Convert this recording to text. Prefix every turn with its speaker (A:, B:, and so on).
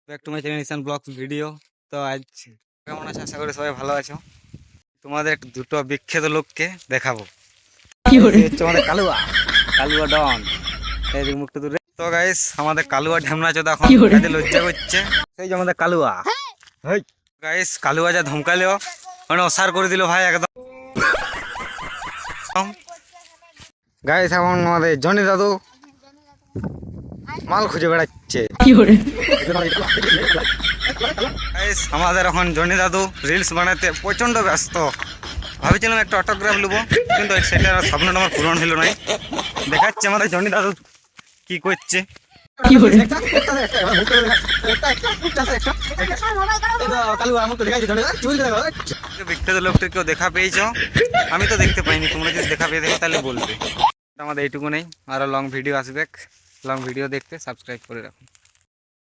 A: Back to my channel Nishan blogs video. তো আজ কেমন আছো? আশা করি সবাই ভালো আছো। তোমাদের দুটো বিখ্যাত লোককে দেখাবো। এই যে হচ্ছে আমাদের কালুয়া, কালুয়া ডন। এই যে মুখটা দূরে। তো গাইস আমাদের কালুয়া ঢ্যামনা চোদা এখন কাজে লজ্জা করছে। সেই যে আমাদের কালুয়া। হেই গাইস, কালুয়া যা ধমকালেও মানে অসার করে দিল ভাই একদম। গাইস এখন আমাদের জনি দাদু মাল খুঁজে বেড়াচ্ছে। গাইস আমাদের এখন জনি দাদু রিলস বানাতে প্রচন্ড ব্যস্ত। ভাবছিলাম একটা অটোগ্রাফ নেবো, কিন্তু সেটা স্বপ্নটা আমার পূরণ হলো নাই। দেখাচ্ছে আমাদের জনি দাদু কি করছে। বিখ্যাত লোকটা কেউ দেখা পেয়েছ? আমি তো দেখতে পাইনি, তোমরা যদি দেখা পেয়ে দেখো তাহলে বলবে। আমাদের এইটুকু নেই, আরো লং ভিডিও আসবে। লং ভিডিও দেখতে সাবস্ক্রাইব করে রাখুন।